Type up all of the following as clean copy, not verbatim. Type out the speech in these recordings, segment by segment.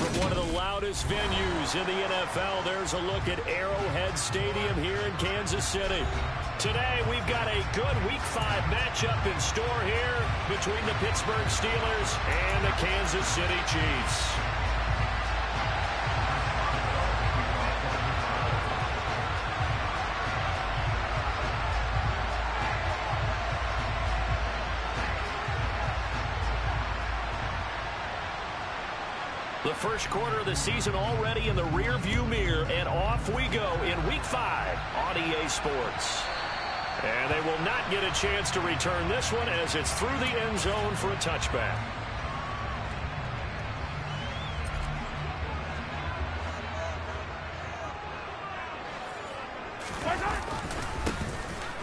from one of the loudest venues in the NFL. There's a look at Arrowhead Stadium here in Kansas City. Today, we've got a good Week 5 matchup in store here between the Pittsburgh Steelers and the Kansas City Chiefs. The first quarter of the season already in the rearview mirror, and off we go in Week 5 on EA Sports. And they will not get a chance to return this one as it's through the end zone for a touchback.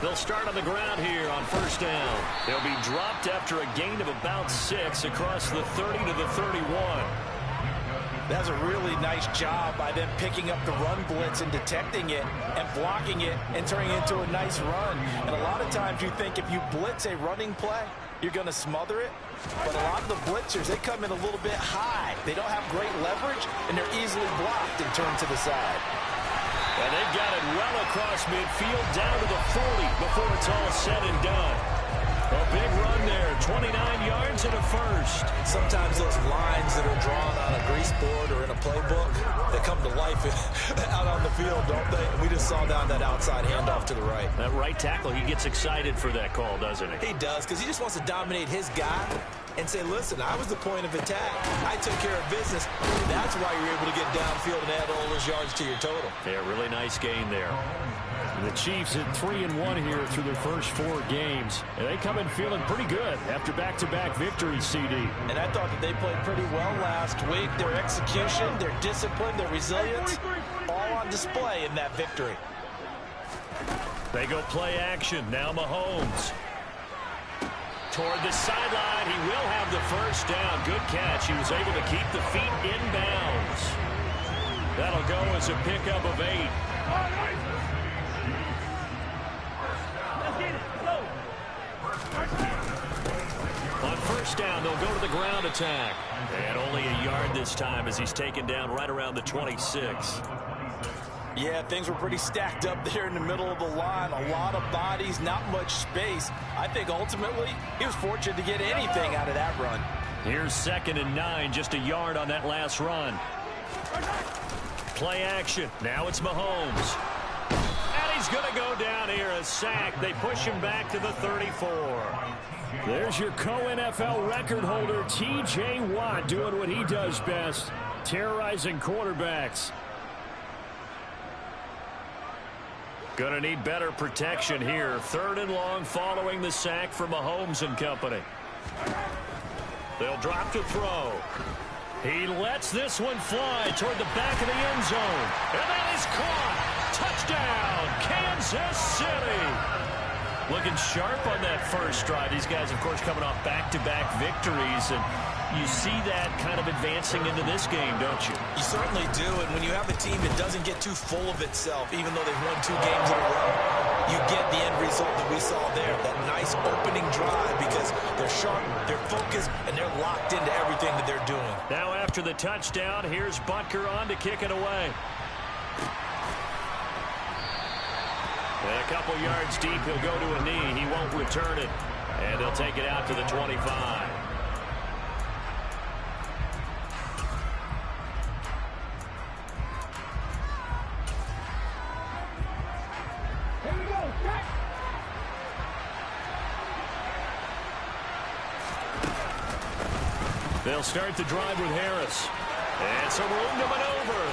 They'll start on the ground here on first down. They'll be dropped after a gain of about 6 across the 30 to the 31. That's a really nice job by them picking up the run blitz and detecting it and blocking it and turning it into a nice run. And a lot of times you think if you blitz a running play, you're going to smother it. But a lot of the blitzers, they come in a little bit high. They don't have great leverage, and they're easily blocked and turned to the side. And they've got it well across midfield down to the 40 before it's all said and done. A big run there, 29 yards and a first. Sometimes those lines that are drawn on a grease board or in a playbook, they come to life out on the field, don't they? We just saw down that outside handoff to the right. That right tackle, he gets excited for that call, doesn't he? He does, because he just wants to dominate his guy and say, listen, I was the point of attack. I took care of business. That's why you're able to get downfield and add all those yards to your total. Yeah, really nice game there. The Chiefs at 3-1 here through their first 4 games. And they come in feeling pretty good after back-to-back victories, CD. And I thought that they played pretty well last week. Their execution, their discipline, their resilience, all on display in that victory. They go play action. Now Mahomes. Toward the sideline. He will have the first down. Good catch. He was able to keep the feet inbounds. That'll go as a pickup of 8. On first down, they'll go to the ground attack. And only a yard this time as he's taken down right around the 26. Yeah, things were pretty stacked up there in the middle of the line. A lot of bodies, not much space. I think ultimately he was fortunate to get anything out of that run. Here's 2nd and 9, just a yard on that last run. Play action. Now it's Mahomes. And he's going to go down here, a sack. They push him back to the 34. There's your co-NFL record holder, T.J. Watt, doing what he does best, terrorizing quarterbacks. Gonna need better protection here. 3rd and long following the sack from Mahomes and company. They'll drop to throw. He lets this one fly toward the back of the end zone. And that is caught. Touchdown, Kansas City. Looking sharp on that first drive. These guys, of course, coming off back-to-back victories. And you see that kind of advancing into this game, don't you? You certainly do. And when you have a team that doesn't get too full of itself, even though they've won 2 games in a row, you get the end result that we saw there, that nice opening drive, because they're sharp, they're focused, and they're locked into everything that they're doing. Now after the touchdown, here's Butker on to kick it away. And a couple yards deep, he'll go to a knee. He won't return it. And they'll take it out to the 25. They'll start the drive with Harris. And some room to maneuver.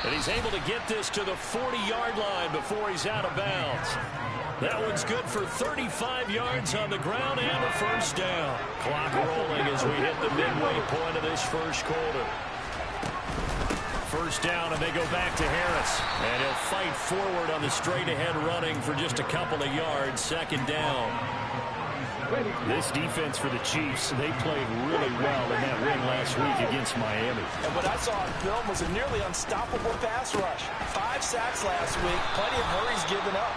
And he's able to get this to the 40-yard line before he's out of bounds. That one's good for 35 yards on the ground and a first down. Clock rolling as we hit the midway point of this first quarter. First down, and they go back to Harris. And he'll fight forward on the straight-ahead running for just a couple of yards. 2nd down. This defense for the Chiefs, they played really well in that win last week against Miami. And what I saw on film was a nearly unstoppable pass rush. 5 sacks last week, plenty of hurries given up.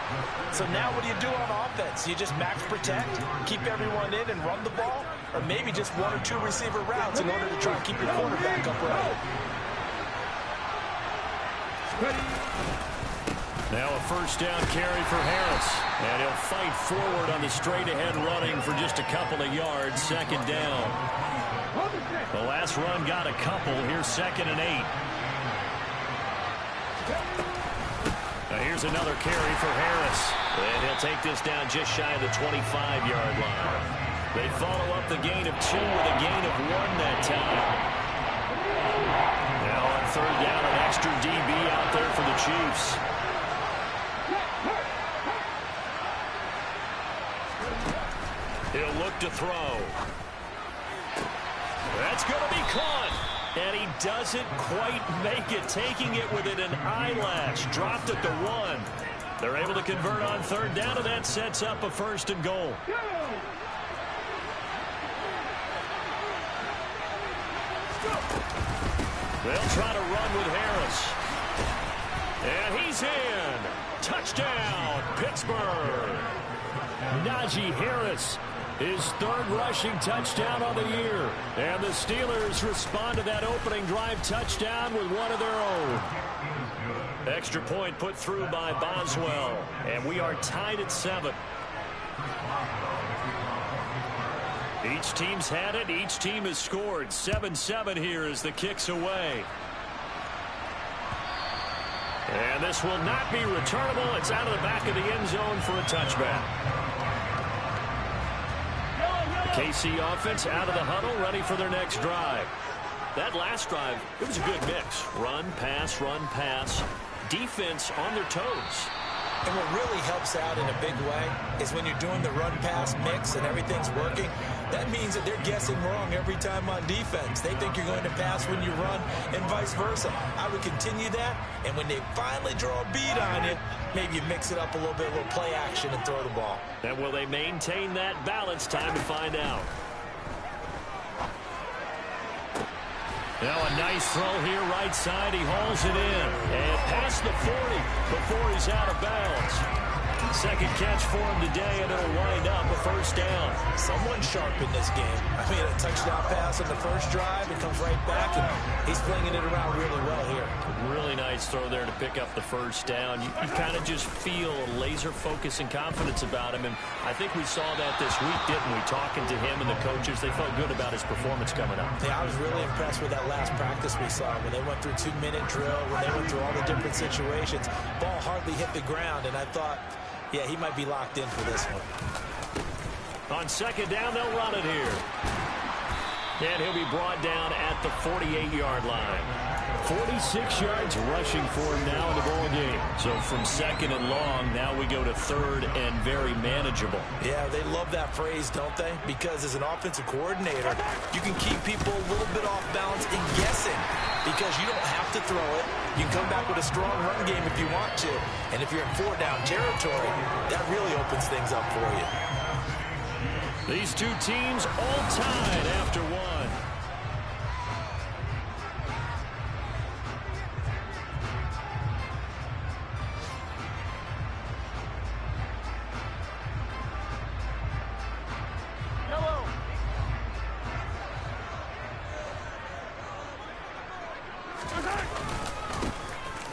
So now what do you do on offense? You just max protect, keep everyone in and run the ball, or maybe just 1 or 2 receiver routes in order to try and keep your quarterback upright. Now a first down carry for Harris. And he'll fight forward on the straight-ahead running for just a couple of yards. Second down. The last run got a couple. Here's 2nd and 8. Now here's another carry for Harris. And he'll take this down just shy of the 25-yard line. They follow up the gain of 2 with a gain of 1 that time. Now on 3rd down, an extra DB out there for the Chiefs. He'll look to throw. That's going to be caught. And he doesn't quite make it, taking it within an eyelash. Dropped at the 1. They're able to convert on 3rd down, and that sets up a 1st and goal. They'll try to run with Harris. And he's in. Touchdown, Pittsburgh. Najee Harris, his 3rd rushing touchdown of the year. And the Steelers respond to that opening drive touchdown with one of their own. Extra point put through by Boswell. And we are tied at 7. Each team's had it. Each team has scored. 7-7 here as the kick's away. And this will not be returnable. It's out of the back of the end zone for a touchback. The KC offense out of the huddle, ready for their next drive. That last drive, it was a good mix. Run, pass, defense on their toes. And what really helps out in a big way is when you're doing the run-pass mix and everything's working, that means that they're guessing wrong every time on defense. They think you're going to pass when you run and vice versa. I would continue that, and when they finally draw a beat on you, maybe you mix it up a little bit, a little play action and throw the ball. And will they maintain that balance? Time to find out. Now a nice throw here right side. He hauls it in. And past the 40 before he's out of bounds. Second catch for him today, and it'll wind up a 1st down. Someone sharp in this game. I mean, a touchdown pass on the first drive. It comes right back, and he's flinging it around really well here. Really nice throw there to pick up the 1st down. You kind of just feel a laser focus and confidence about him, and I think we saw that this week, didn't we? Talking to him and the coaches, they felt good about his performance coming up. Yeah, I was really impressed with that last practice we saw when they went through 2-minute drill, when they went through all the different situations. Ball hardly hit the ground, and I thought, yeah, he might be locked in for this one. On 2nd down, they'll run it here. And he'll be brought down at the 48-yard line. 46 yards rushing for him now in the ball game. So from 2nd and long, now we go to 3rd and very manageable. Yeah, they love that phrase, don't they? Because as an offensive coordinator, you can keep people a little bit off balance and guessing because you don't have to throw it. You can come back with a strong run game if you want to. And if you're in 4-down territory, that really opens things up for you. These two teams all tied after 1.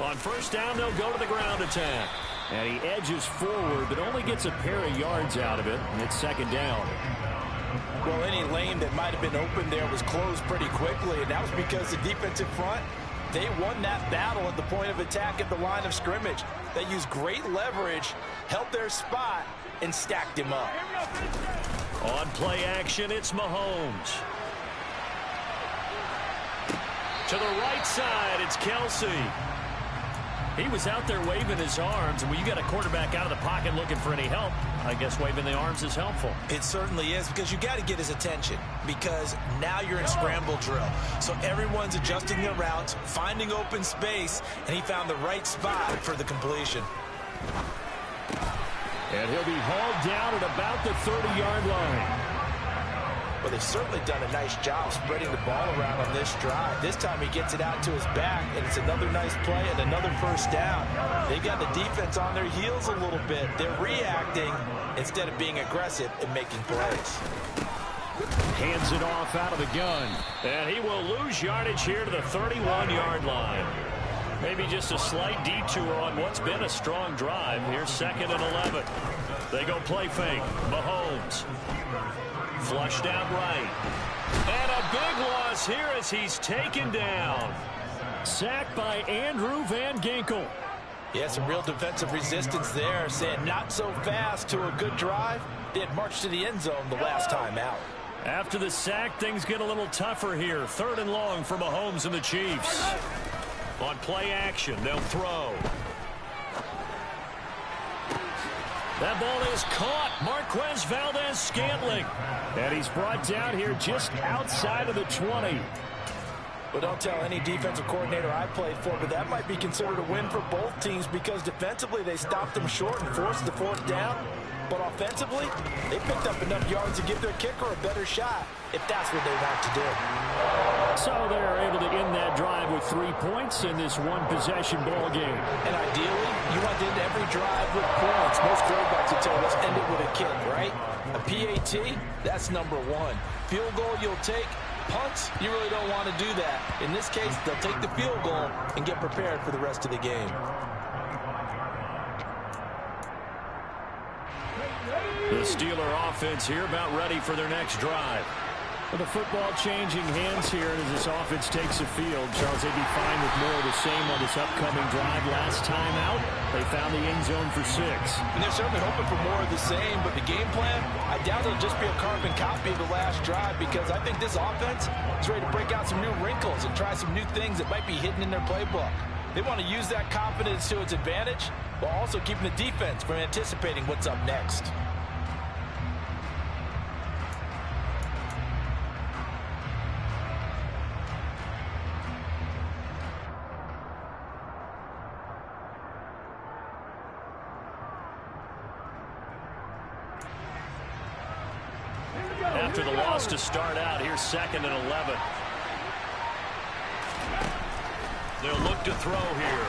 On 1st down, they'll go to the ground attack. And he edges forward, but only gets a pair of yards out of it, and it's 2nd down. Well, any lane that might have been open there was closed pretty quickly, and that was because the defensive front, they won that battle at the point of attack at the line of scrimmage. They used great leverage, held their spot, and stacked him up. On play action, it's Mahomes. To the right side, it's Kelsey. He was out there waving his arms, and when you got a quarterback out of the pocket looking for any help, I guess waving the arms is helpful. It certainly is, because you got to get his attention, because now you're in scramble drill. So everyone's adjusting their routes, finding open space, and he found the right spot for the completion. And he'll be hauled down at about the 30-yard line. Well, they've certainly done a nice job spreading the ball around on this drive. This time he gets it out to his back, and it's another nice play and another first down. They've got the defense on their heels a little bit. They're reacting instead of being aggressive and making plays. Hands it off out of the gun. And he will lose yardage here to the 31-yard line. Maybe just a slight detour on what's been a strong drive. Here's 2nd and 11. They go play fake. Mahomes. Flushed out right. And a big loss here as he's taken down. Sacked by Andrew Van Ginkel. Yeah, some real defensive resistance there, saying not so fast to a good drive. They had marched to the end zone the last time out. After the sack, things get a little tougher here. 3rd and long for Mahomes and the Chiefs. On play action, they'll throw. That ball is caught. Marquez Valdez-Scantling. And he's brought down here just outside of the 20. Well, don't tell any defensive coordinator I played for, but that might be considered a win for both teams because defensively they stopped them short and forced the 4th down. But offensively, they picked up enough yards to give their kicker a better shot if that's what they want to do. So they're able to end that drive with 3 points in this one-possession ball game. And ideally, you want to end every drive with points. Most quarterbacks would tell us end it with a kick, right? A PAT, that's number 1. Field goal you'll take. Punts, you really don't want to do that. In this case, they'll take the field goal and get prepared for the rest of the game. The Steeler offense here about ready for their next drive. With the football changing hands here as this offense takes the field, Charles, they'd be fine with more of the same on this upcoming drive. Last time out, they found the end zone for 6. And they're certainly hoping for more of the same, but the game plan, I doubt it'll just be a carbon copy of the last drive because I think this offense is ready to break out some new wrinkles and try some new things that might be hidden in their playbook. They want to use that confidence to its advantage while also keeping the defense from anticipating what's up next. After the loss to start out, here's 2nd and 11. They'll look to throw here.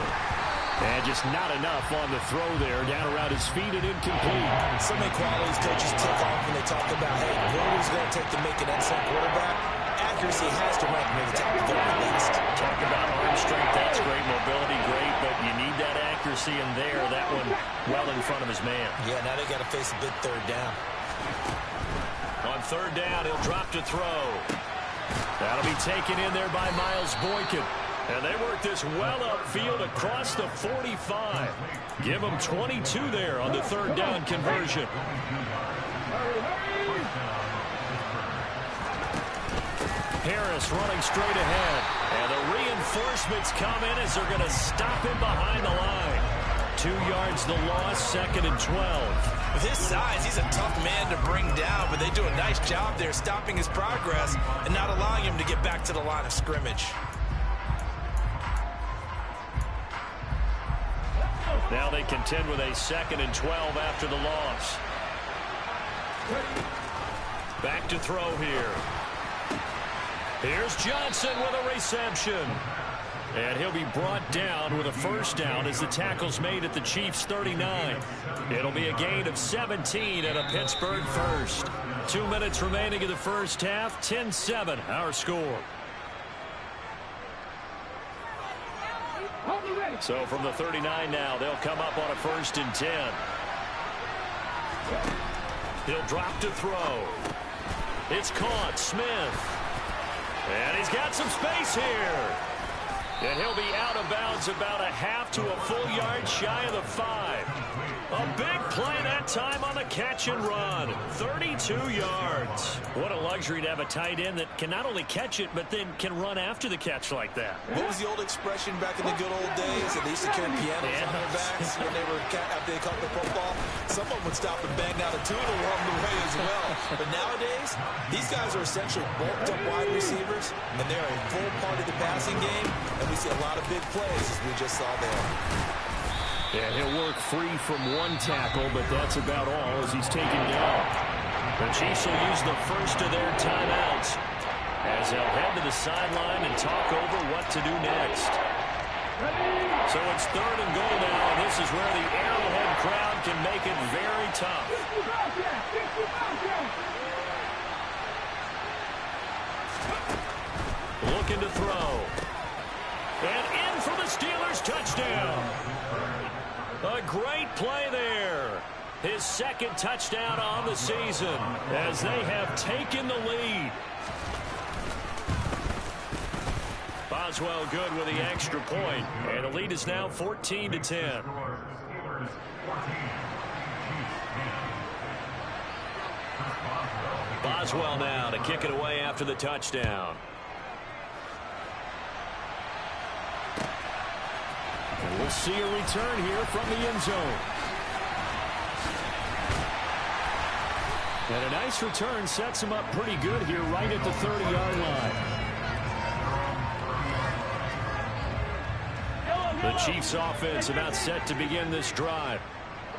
And just not enough on the throw there. Down around his feet and incomplete. So many qualities coaches take off when they talk about, hey, what is going to take to make an excellent quarterback? Accuracy has to rank near the top of the list. Talk about arm strength. That's great. Mobility, great. But you need that accuracy in there. That one well in front of his man. Yeah, now they got to face a big 3rd down. On 3rd down, he'll drop to throw. That'll be taken in there by Miles Boykin. And they work this well upfield across the 45. Give them 22 there on the 3rd down conversion. Harris running straight ahead. And the reinforcements come in as they're going to stop him behind the line. 2 yards the loss, 2nd and 12. With his size, he's a tough man to bring down, but they do a nice job there stopping his progress and not allowing him to get back to the line of scrimmage. Now they contend with a 2nd and 12 after the loss. Back to throw here. Here's Johnson with a reception. And he'll be brought down with a 1st down as the tackle's made at the Chiefs' 39. It'll be a gain of 17 and a Pittsburgh 1st. 2 minutes remaining in the first half. 10-7 our score. So from the 39 now, they'll come up on a 1st and 10. He'll drop to throw. It's caught. Smith. And he's got some space here. And he'll be out of bounds about a half to a full yard shy of the 5. A big play that time on the catch and run. 32 yards. What a luxury to have a tight end that can not only catch it, but then can run after the catch like that. What was the old expression back in the good old days? That they used to carry pianos on their backs when they were after they caught the football. Some of them would stop and bang out a tune along the way as well. But nowadays, these guys are essentially bulked up wide receivers, and they're a full part of the passing game, and we see a lot of big plays as we just saw there. 2nd and 10 for the Chiefs. And he'll work free from one tackle, but that's about all as he's taken down. The Chiefs will use the first of their timeouts as they'll head to the sideline and talk over what to do next. So it's 3rd and goal now, and this is where the Arrowhead crowd can make it very tough. Looking to throw. And in for the Steelers, touchdown. A great play there. His 2nd touchdown on the season as they have taken the lead. Boswell good with the extra point, and the lead is now 14-10. Boswell now to kick it away after the touchdown. And we'll see a return here from the end zone. And a nice return sets him up pretty good here right at the 30-yard line. The Chiefs offense about set to begin this drive.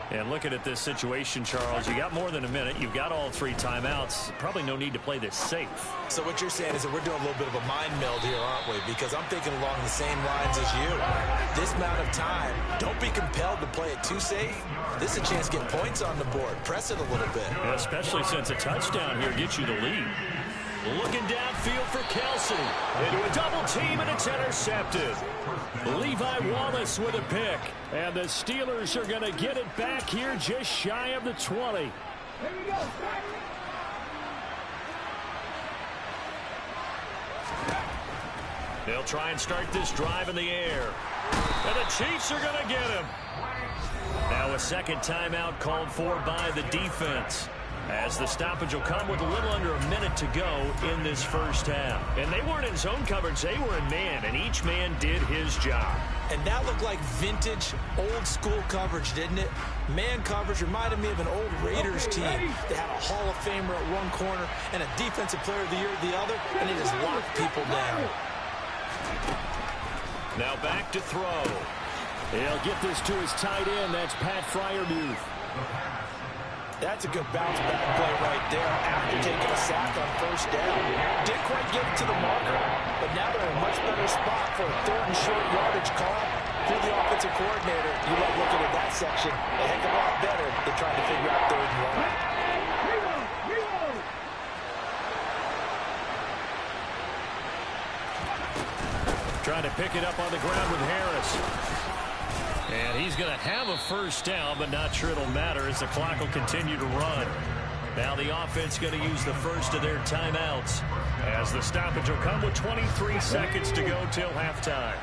And looking at this situation, Charles, you got more than a minute. You've got all 3 timeouts. Probably no need to play this safe. So what you're saying is that we're doing a little bit of a mind meld here, aren't we? Because I'm thinking along the same lines as you. This amount of time, don't be compelled to play it too safe. This is a chance to get points on the board. Press it a little bit. Yeah, especially since a touchdown here gets you the lead. Looking downfield for Kelsey. Into a double team, and it's intercepted. Levi Wallace with a pick. And the Steelers are going to get it back here just shy of the 20. Here we go. They'll try and start this drive in the air. And the Chiefs are going to get him. Now a 2nd timeout called for by the defense, as the stoppage will come with a little under a minute to go in this first half. And they weren't in zone coverage, they were in man, and each man did his job. And that looked like vintage, old-school coverage, didn't it? Man coverage reminded me of an old Raiders team. They had a Hall of Famer at one corner and a Defensive Player of the Year at the other, and they just locked people down. Now back to throw. He'll get this to his tight end. That's Pat Fryermuth. That's a good bounce-back play right there after taking a sack on 1st down. Didn't quite get it to the marker, but now they're in a much better spot for a 3rd and short yardage call. If you're the offensive coordinator, you love looking at that section a heck of a lot better than trying to figure out 3rd and 1. Trying to pick it up on the ground with Harris. And he's going to have a 1st down, but not sure it'll matter as the clock will continue to run. Now the offense going to use the first of their timeouts, as the stoppage will come with 23 seconds to go till halftime.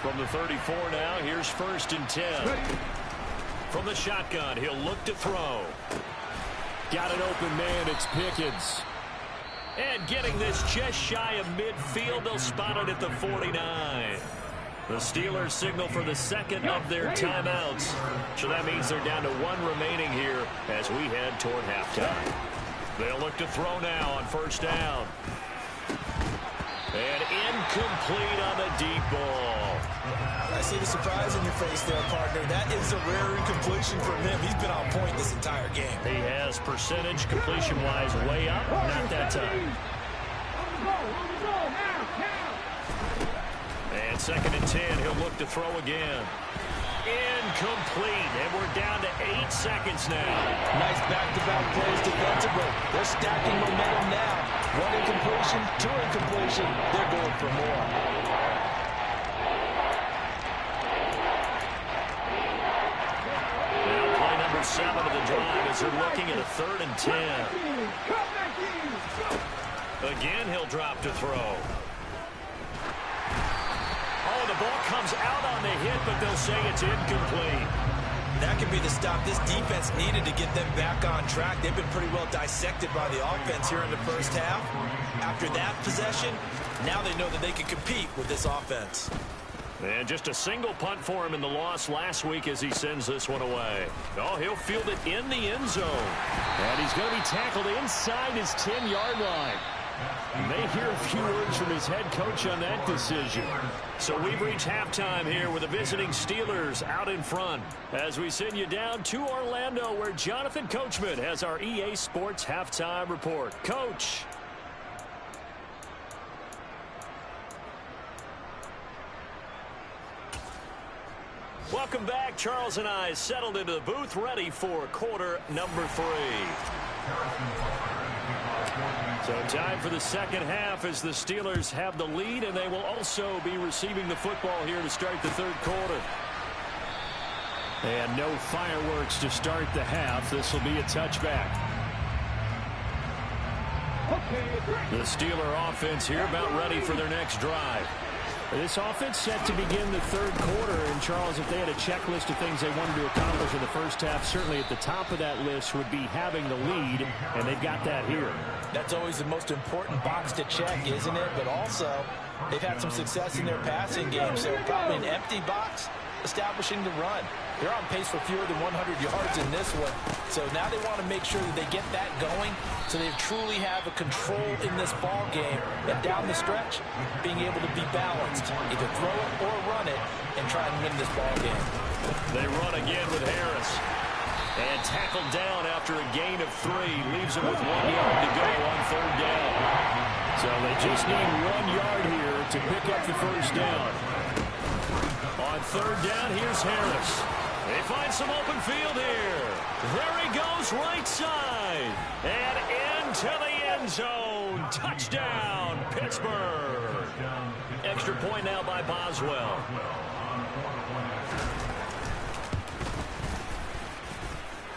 From the 34 now, here's 1st and 10. From the shotgun, he'll look to throw. Got an open man, it's Pickens. And getting this just shy of midfield, they'll spot it at the 49. The Steelers signal for the 2nd of their timeouts. So that means they're down to 1 remaining here as we head toward halftime. They'll look to throw now on 1st down. And incomplete on the deep ball. I see the surprise in your face there, partner. That is a rare incompletion from him. He's been on point this entire game. He has percentage completion-wise way up. Not that time. And 2nd and 10, he'll look to throw again. Incomplete, and we're down to 8 seconds now. Nice back-to-back plays defensively. They're stacking momentum now. 1 incompletion, 2 incompletion. They're going for more. Now play number 7 of the drive as they're looking at a 3rd and 10. Again, he'll drop to throw. Oh, the ball comes out on the hit, but they'll say it's incomplete. That could be the stop this defense needed to get them back on track. They've been pretty well dissected by the offense here in the first half. After that possession, now they know that they can compete with this offense. And just a single punt for him in the loss last week as he sends this one away. Oh, he'll field it in the end zone. And he's going to be tackled inside his 10-yard line. May hear a few words from his head coach on that decision. So we've reached halftime here with the visiting Steelers out in front as we send you down to Orlando where Jonathan Coachman has our EA Sports halftime report. Coach. Welcome back. Charles and I settled into the booth ready for quarter number 3. So time for the second half as the Steelers have the lead, and they will also be receiving the football here to start the third quarter. And no fireworks to start the half. This will be a touchback. The Steeler offense here about ready for their next drive. This offense set to begin the third quarter. And, Charles, if they had a checklist of things they wanted to accomplish in the first half, certainly at the top of that list would be having the lead, and they've got that here. That's always the most important box to check, isn't it? But also, they've had some success in their passing game, so probably an empty box establishing the run. They're on pace for fewer than 100 yards in this one, so now they want to make sure that they get that going so they truly have a control in this ball game, and down the stretch, being able to be balanced, either throw it or run it, and try and win this ball game. They run again with Harris, and tackled down after a gain of 3, leaves him with 1 yard to go on third down. So they just need 1 yard here to pick up the first down. On third down, here's Harris. They find some open field here. There he goes, right side. And into the end zone. Touchdown, Pittsburgh. Extra point now by Boswell.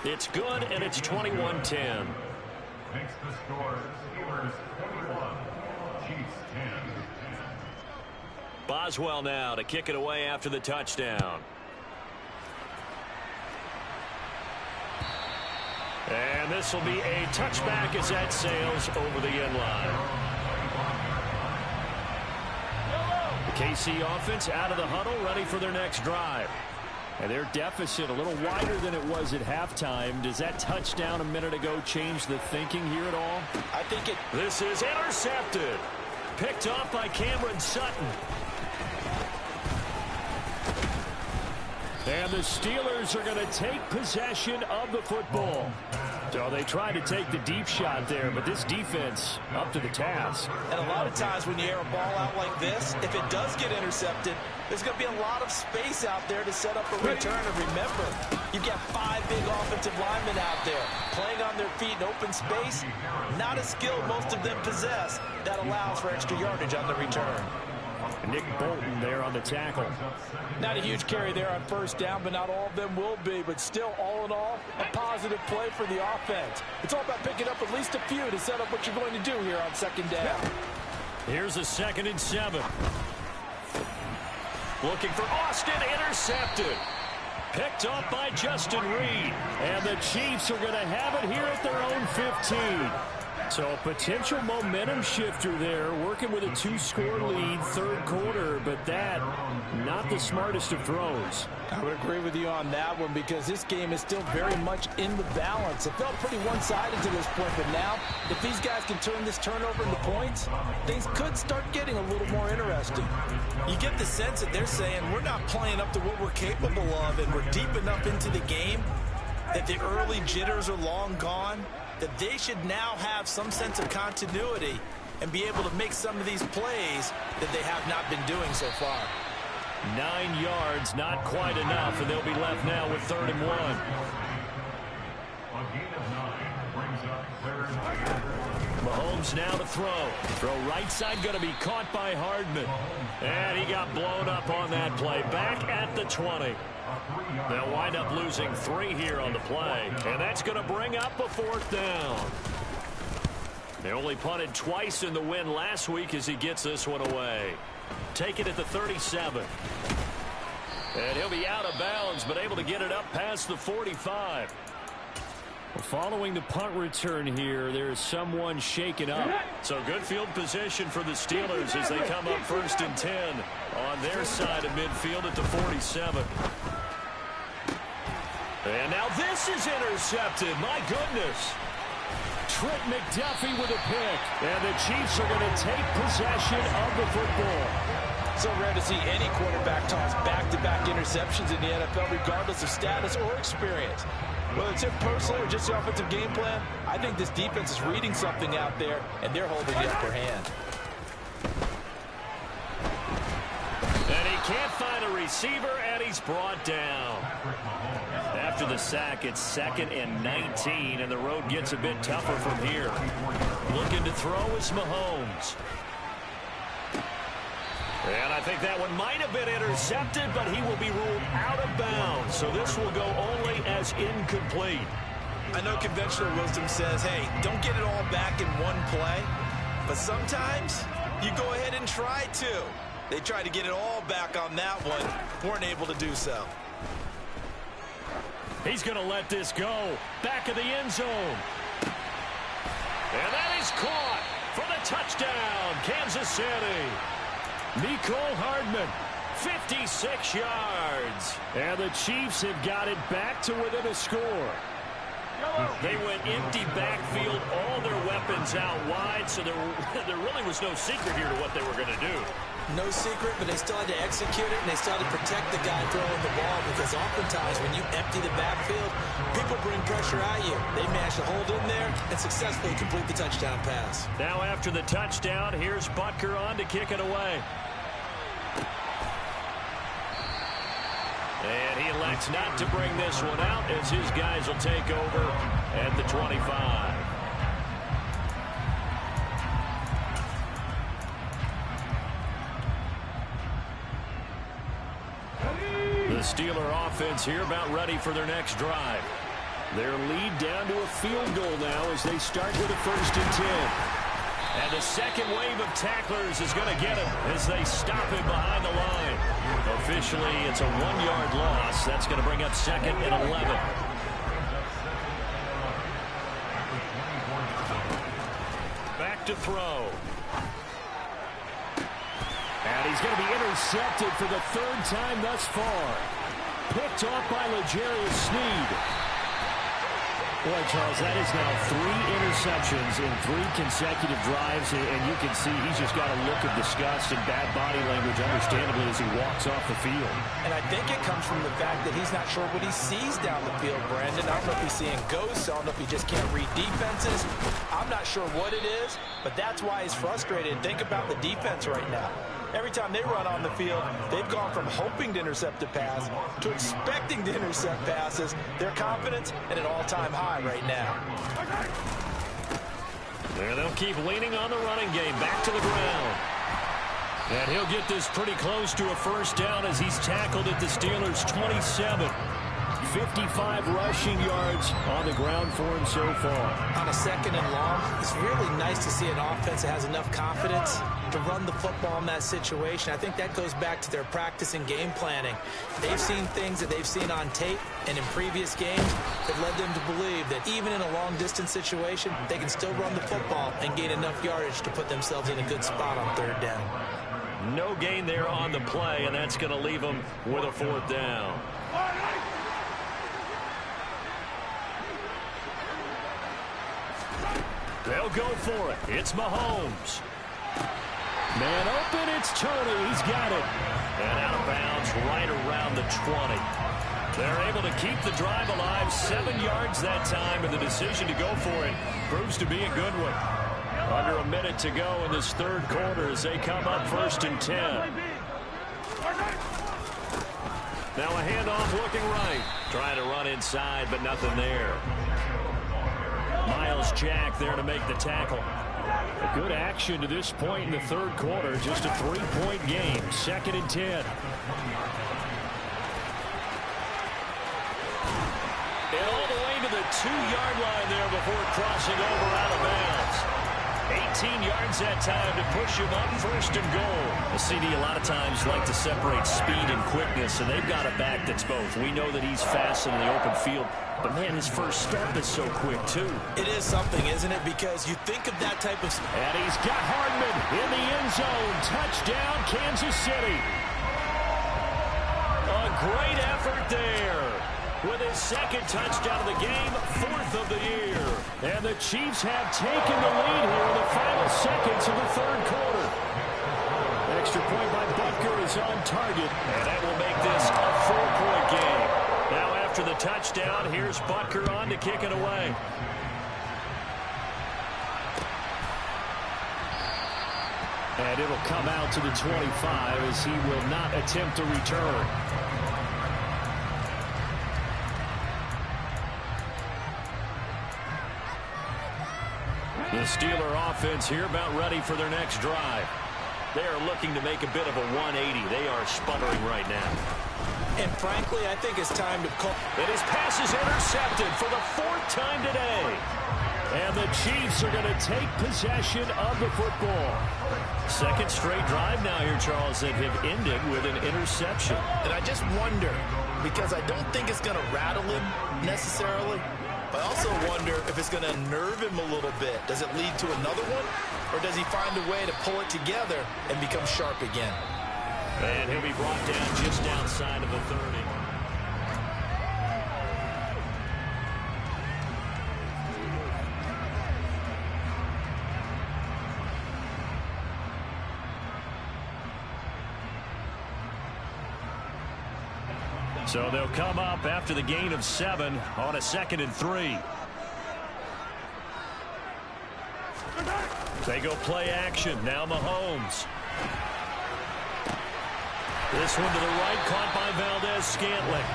It's good, and it's 21-10. Makes the score Steelers 21, Chiefs 10. Boswell now to kick it away after the touchdown. And this will be a touchback as that sails over the end line. The KC offense out of the huddle, ready for their next drive. And their deficit a little wider than it was at halftime. Does that touchdown a minute ago change the thinking here at all? I think it. This is intercepted. Picked off by Cameron Sutton. And the Steelers are going to take possession of the football. So they tried to take the deep shot there, but this defense up to the task. And a lot of times when you air a ball out like this, if it does get intercepted, there's going to be a lot of space out there to set up a return. And remember, you've got 5 big offensive linemen out there playing on their feet in open space. Not a skill most of them possess that allows for extra yardage on the return. Nick Bolton there on the tackle. Not a huge carry there on first down, but not all of them will be. But still, all in all, a positive play for the offense. It's all about picking up at least a few to set up what you're going to do here on second down. Here's a 2nd and 7. Looking for Austin, intercepted. Picked up by Justin Reed. And the Chiefs are going to have it here at their own 15. So a potential momentum shifter there, working with a 2-score lead, third quarter, but that, not the smartest of throws. I would agree with you on that one because this game is still very much in the balance. It felt pretty one-sided to this point, but now, if these guys can turn this turnover into points, things could start getting a little more interesting. You get the sense that they're saying, we're not playing up to what we're capable of, and we're deep enough into the game that the early jitters are long gone, that they should now have some sense of continuity and be able to make some of these plays that they have not been doing so far. 9 yards, not quite enough, and they'll be left now with 3rd and 1. A gain of 9 brings up 3rd and 10. Mahomes now to throw. Throw right side, going to be caught by Hardman. And he got blown up on that play. Back at the 20. They'll wind up losing 3 here on the play. And that's going to bring up a 4th down. They only punted twice in the win last week as he gets this one away. Take it at the 37. And he'll be out of bounds, but able to get it up past the 45. Well, following the punt return here, there is someone shaken up. So good field position for the Steelers as they come up 1st and 10 on their side of midfield at the 47. And now this is intercepted. My goodness. Trent McDuffie with a pick. And the Chiefs are going to take possession of the football. So rare to see any quarterback toss back-to-back interceptions in the NFL, regardless of status or experience. Whether it's him personally or just the offensive game plan, I think this defense is reading something out there, and they're holding the upper hand. And he can't find a receiver, and he's brought down. After the sack, it's 2nd and 19, and the road gets a bit tougher from here. Looking to throw is Mahomes. And I think that one might have been intercepted, but he will be ruled out of bounds. So this will go only as incomplete. I know conventional wisdom says, hey, don't get it all back in one play. But sometimes you go ahead and try to. They tried to get it all back on that one. Weren't able to do so. He's going to let this go. Back of the end zone. And that is caught for the touchdown, Kansas City. Nicole Hardman, 56 yards. And the Chiefs have got it back to within a score. They went empty backfield, all their weapons out wide, so there really was no secret here to what they were going to do. No secret, but they still had to execute it, and they still had to protect the guy throwing the ball, because oftentimes when you empty the backfield, people bring pressure at you. They managed to hold in there and successfully complete the touchdown pass. Now after the touchdown, here's Butker on to kick it away. And he elects not to bring this one out as his guys will take over at the 25. The Steeler offense here about ready for their next drive. Their lead down to a field goal now as they start with a 1st and 10. And the second wave of tacklers is going to get him as they stop him behind the line. Officially, it's a 1-yard loss. That's going to bring up 2nd and 11. Back to throw. And he's going to be intercepted for the 3rd time thus far. Picked off by L'Jarius Sneed. Boy, Charles, that is now 3 interceptions in 3 consecutive drives, and you can see he's just got a look of disgust and bad body language, understandably, as he walks off the field. And I think it comes from the fact that he's not sure what he sees down the field, Brandon. I don't know if he's seeing ghosts. I don't know if he just can't read defenses. I'm not sure what it is, but that's why he's frustrated. Think about the defense right now. Every time they run on the field, they've gone from hoping to intercept a pass to expecting to intercept passes. Their confidence at an all-time high right now. There they'll keep leaning on the running game. Back to the ground. And he'll get this pretty close to a 1st down as he's tackled at the Steelers' 27. 55 rushing yards on the ground for him so far. On a 2nd and long, it's really nice to see an offense that has enough confidence to run the football in that situation. I think that goes back to their practice and game planning. They've seen things that they've seen on tape and in previous games that led them to believe that even in a long-distance situation, they can still run the football and gain enough yardage to put themselves in a good spot on 3rd down. No gain there on the play, and that's going to leave them with a 4th down. They'll go for it. It's Mahomes. Man open, it's Tony. He's got it. And out of bounds right around the 20. They're able to keep the drive alive. 7 yards that time, and the decision to go for it proves to be a good one. Under a minute to go in this 3rd quarter as they come up 1st and 10. Now a handoff looking right. Trying to run inside, but nothing there. Miles Jack there to make the tackle. A good action to this point in the 3rd quarter. Just a 3-point game. 2nd and 10. And all the way to the 2-yard line there before crossing over out of bounds. 18 yards that time to push him up 1st and goal. The CD a lot of times like to separate speed and quickness, and they've got a back that's both. We know that he's fast in the open field, but man, his first step is so quick too. It is something, isn't it? Because you think of that type of... And he's got Hardman in the end zone. Touchdown, Kansas City. A great effort there. with his second touchdown of the game, 4th of the year. And the Chiefs have taken the lead here in the final seconds of the third quarter. Extra point by Butker is on target, and that will make this a 4-point game. Now after the touchdown, here's Butker on to kick it away. And it'll come out to the 25 as he will not attempt to return. The Steeler offense here about ready for their next drive. They are looking to make a bit of a 180. They are sputtering right now. And frankly, I think it's time to call. And his pass is intercepted for the 4th time today. And the Chiefs are going to take possession of the football. Second straight drive now here, Charles, that have ended with an interception. And I just wonder, because I don't think it's going to rattle him necessarily, but I also wonder if it's going to nerve him a little bit. Does it lead to another one? Or does he find a way to pull it together and become sharp again? And he'll be brought down just outside of the 30. So they'll come up after the gain of 7 on a 2nd and 3. They go play action. Now Mahomes. This one to the right, caught by Valdez-Scantling.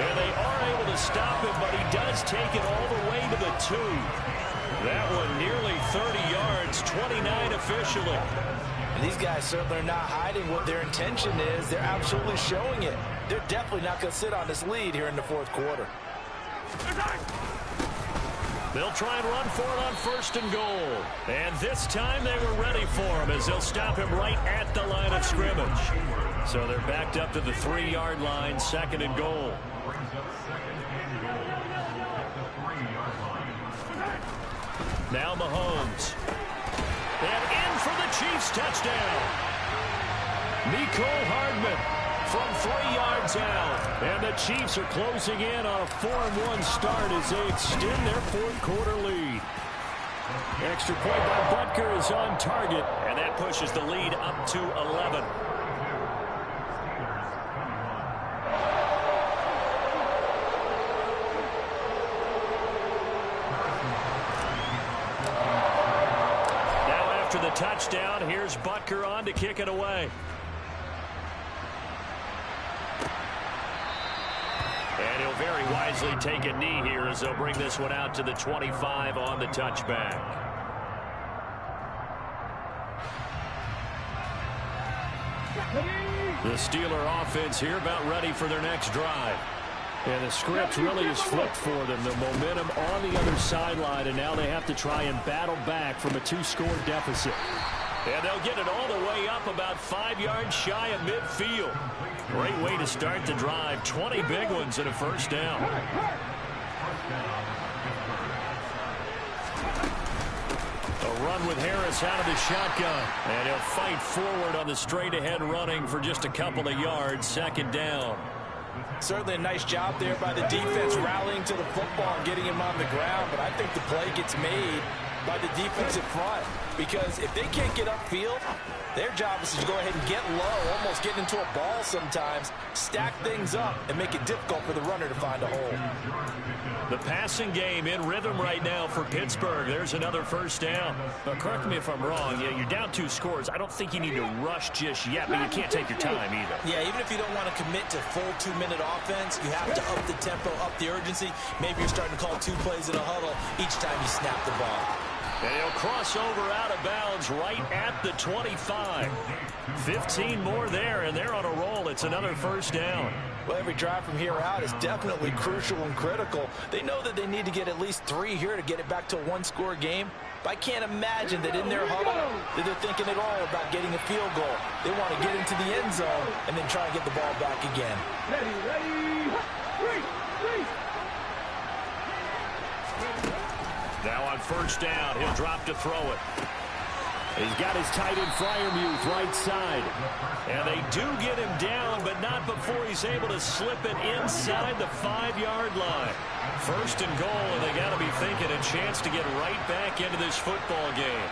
And they are able to stop him, but he does take it all the way to the 2. That one nearly 30 yards, 29 officially. And these guys certainly are not hiding what their intention is. They're absolutely showing it. They're definitely not going to sit on this lead here in the 4th quarter. They'll try and run for it on 1st and goal. And this time they were ready for him as they'll stop him right at the line of scrimmage. So they're backed up to the 3-yard line, 2nd and goal. Now Mahomes. And in for the Chiefs touchdown. Nicole Hardman from 3 yards out. And the Chiefs are closing in on a 4-1 start as they extend their 4th quarter lead. Extra point by Butker is on target, and that pushes the lead up to 11. Now after the touchdown, here's Butker on to kick it away. And he'll very wisely take a knee here as they'll bring this one out to the 25 on the touchback. The Steeler offense here about ready for their next drive. And the script really is flipped for them. The momentum on the other sideline, and now they have to try and battle back from a 2-score deficit. And they'll get it all the way up about 5 yards shy of midfield. Great way to start the drive. 20 big ones and a 1st down. A run with Harris out of the shotgun. And he'll fight forward on the straight-ahead running for just a couple of yards. 2nd down. Certainly a nice job there by the defense rallying to the football and getting him on the ground. But I think the play gets made by the defensive front. Because if they can't get upfield, their job is to go ahead and get low, almost get into a ball sometimes, stack things up, and make it difficult for the runner to find a hole. The passing game in rhythm right now for Pittsburgh. There's another 1st down. But correct me if I'm wrong. Yeah, you're down 2 scores. I don't think you need to rush just yet, but you can't take your time either. Yeah, even if you don't want to commit to full 2-minute offense, you have to up the tempo, up the urgency. Maybe you're starting to call 2 plays in a huddle each time you snap the ball. And he'll cross over out of bounds right at the 25. 15 more there, and they're on a roll. It's another 1st down. Well, every drive from here out is definitely crucial and critical. They know that they need to get at least 3 here to get it back to a 1-score game. But I can't imagine that in their huddle that they're thinking at all about getting a field goal. They want to get into the end zone and then try and get the ball back again. Ready, three. Now on 1st down, he'll drop to throw it. He's got his tight end Freiermuth right side. And they do get him down, but not before he's able to slip it inside the 5-yard line. First and goal, and they got to be thinking a chance to get right back into this football game.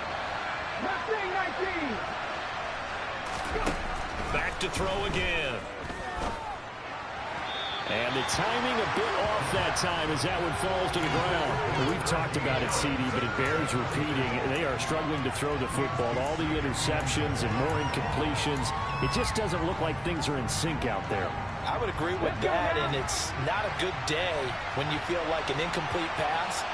Back to throw again. And the timing a bit off that time as that one falls to the ground. We've talked about it, CD, but it bears repeating. They are struggling to throw the football. All the interceptions and more incompletions. It just doesn't look like things are in sync out there. I would agree with that, and it's not a good day when you feel like an incomplete pass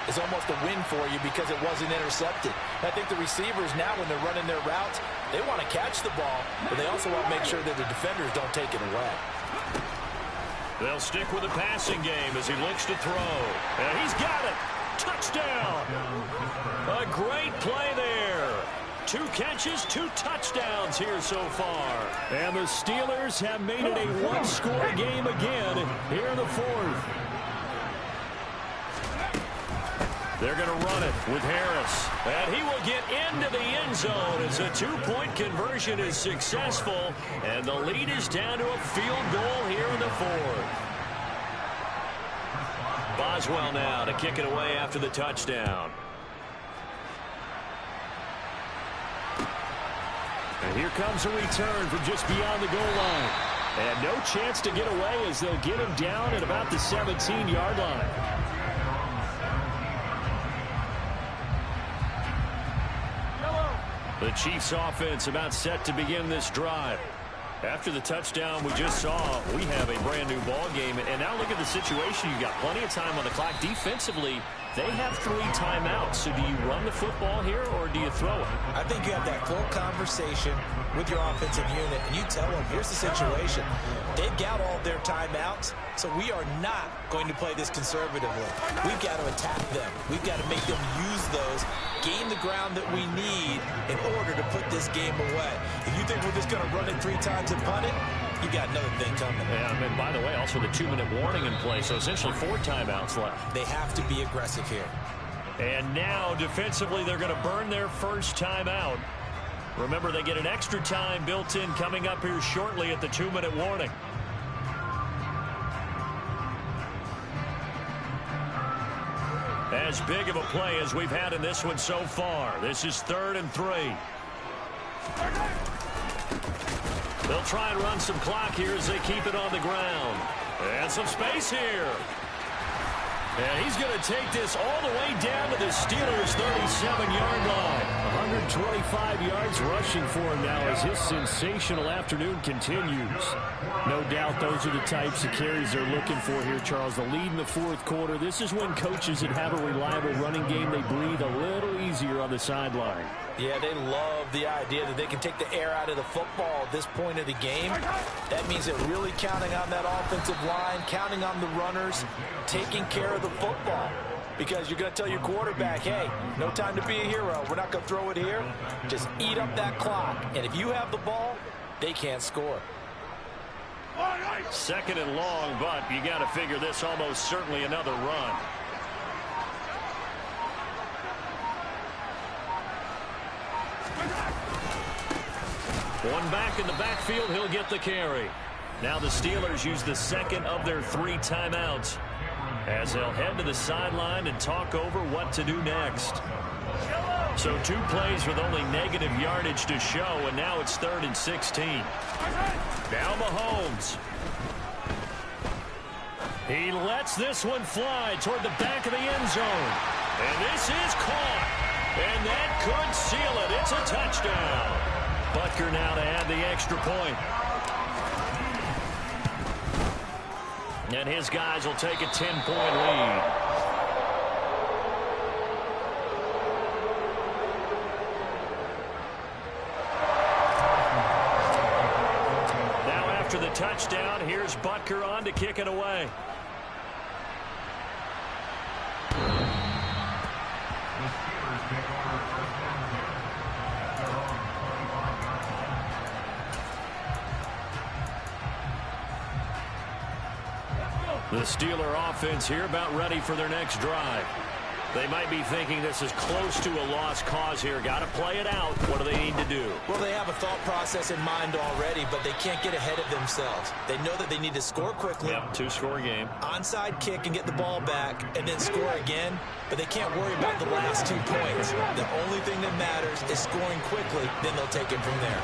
is almost a win for you because it wasn't intercepted. I think the receivers now, when they're running their routes, they want to catch the ball, but they also want to make sure that the defenders don't take it away. They'll stick with the passing game as he looks to throw. And he's got it. Touchdown. A great play there. 2 catches, 2 touchdowns here so far. And the Steelers have made it a one-score game again here in the 4th. They're going to run it with Harris. And he will get into the end zone as a 2-point conversion is successful. And the lead is down to a field goal here in the 4th. Boswell now to kick it away after the touchdown. And here comes a return from just beyond the goal line. And no chance to get away as they'll get him down at about the 17-yard line. The Chiefs offense about set to begin this drive. After the touchdown we just saw, we have a brand new ball game. And now look at the situation. You've got plenty of time on the clock. Defensively, they have 3 timeouts. So do you run the football here or do you throw it? I think you have that full conversation with your offensive unit, and you tell them, here's the situation. They've got all their timeouts, so we are not going to play this conservatively. We've got to attack them. We've got to make them use those, gain the ground that we need in order to put this game away. If you think we're just going to run it 3 times and punt it, you got another thing coming. Yeah, and by the way, also the 2-minute warning in play, so essentially 4 timeouts left. They have to be aggressive here. And now, defensively, they're going to burn their first timeout. Remember, they get an extra time built in coming up here shortly at the 2-minute warning. As big of a play as we've had in this one so far. This is 3rd and 3. They'll try and run some clock here as they keep it on the ground. And some space here. And he's going to take this all the way down to the Steelers' 37-yard line. 125 yards rushing for him now as his sensational afternoon continues. No doubt those are the types of carries they're looking for here, Charles. The lead in the 4th quarter. This is when coaches that have a reliable running game, they breathe a little easier on the sideline. Yeah, they love the idea that they can take the air out of the football at this point of the game. That means they're really counting on that offensive line, counting on the runners, taking care of the football. Because you're going to tell your quarterback, hey, no time to be a hero. We're not going to throw it here. Just eat up that clock. And if you have the ball, they can't score. 2nd and long, but you got to figure this almost certainly another run. One back in the backfield, he'll get the carry. Now the Steelers use the 2nd of their 3 timeouts as they'll head to the sideline and talk over what to do next. So 2 plays with only negative yardage to show, and now it's 3rd and 16. Now Mahomes. He lets this one fly toward the back of the end zone. And this is caught. And that could seal it. It's a touchdown. Butker now to add the extra point. And his guys will take a 10-point lead. Now after the touchdown, here's Butker on to kick it away. The Steeler offense here about ready for their next drive. They might be thinking this is close to a lost cause here. Got to play it out. What do they need to do? Well, they have a thought process in mind already, but they can't get ahead of themselves. They know that they need to score quickly. Yep, two-score game. Onside kick and get the ball back and then score again, but they can't worry about the last 2 points. The only thing that matters is scoring quickly, then they'll take it from there.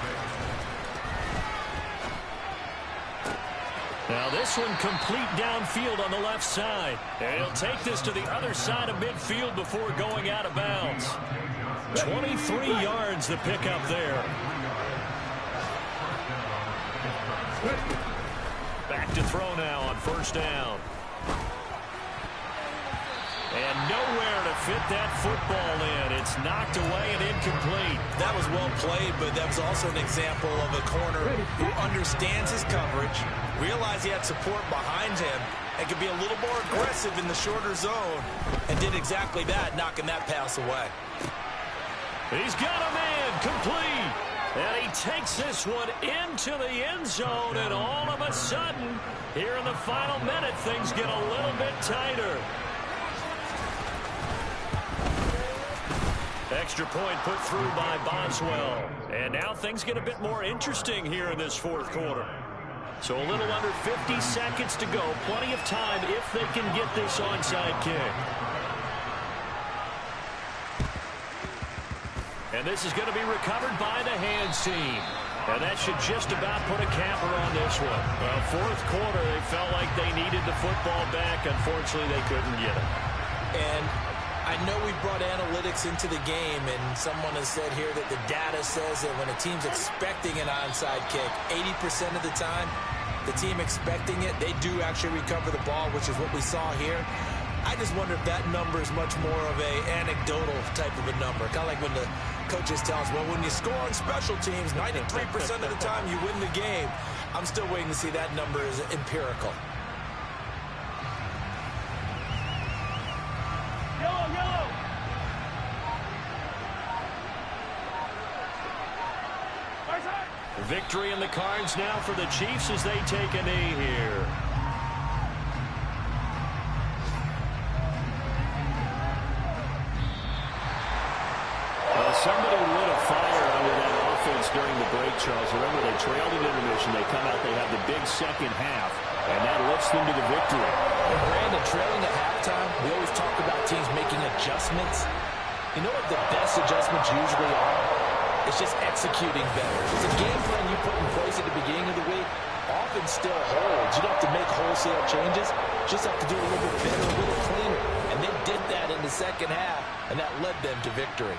Now this one complete downfield on the left side. And he'll take this to the other side of midfield before going out of bounds. 23 yards the pickup there. Back to throw now on first down. And nowhere to fit that football in. It's knocked away and incomplete. That was well played, but that was also an example of a corner who understands his coverage, realized he had support behind him, and could be a little more aggressive in the shorter zone, and did exactly that, knocking that pass away. He's got a man complete. And he takes this one into the end zone, and all of a sudden, here in the final minute, things get a little bit tighter. Extra point put through by Boswell. And now things get a bit more interesting here in this fourth quarter. So a little under 50 seconds to go. Plenty of time if they can get this onside kick. And this is going to be recovered by the hands team. And that should just about put a capper on this one. Well, fourth quarter, they felt like they needed the football back. Unfortunately, they couldn't get it. And I know we brought analytics into the game, and someone has said here that the data says that when a team's expecting an onside kick, 80% of the time, the team expecting it, they do actually recover the ball, which is what we saw here. I just wonder if that number is much more of a anecdotal type of a number. Kind of like when the coaches tell us, well, when you score on special teams, 93% of the time you win the game. I'm still waiting to see that number is empirical. Victory in the cards now for the Chiefs as they take a knee here. Well, somebody lit a fire under that offense during the break, Charles. Remember, they trailed at intermission. They come out, they have the big second half, and that lifts them to the victory. And Brandon, trailing at halftime, we always talk about teams making adjustments. You know what the best adjustments usually are? It's just executing better. It's a game plan you put in place at the beginning of the week often still holds. You don't have to make wholesale changes. You just have to do a little bit better, a little cleaner. And they did that in the second half, and that led them to victory.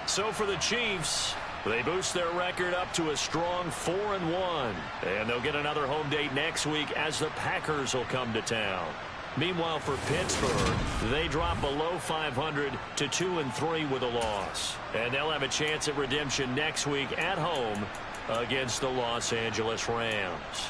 So for the Chiefs, they boost their record up to a strong 4-1. And they'll get another home date next week as the Packers will come to town. Meanwhile, for Pittsburgh, they drop below 500 to 2-3 with a loss. And they'll have a chance at redemption next week at home against the Los Angeles Rams.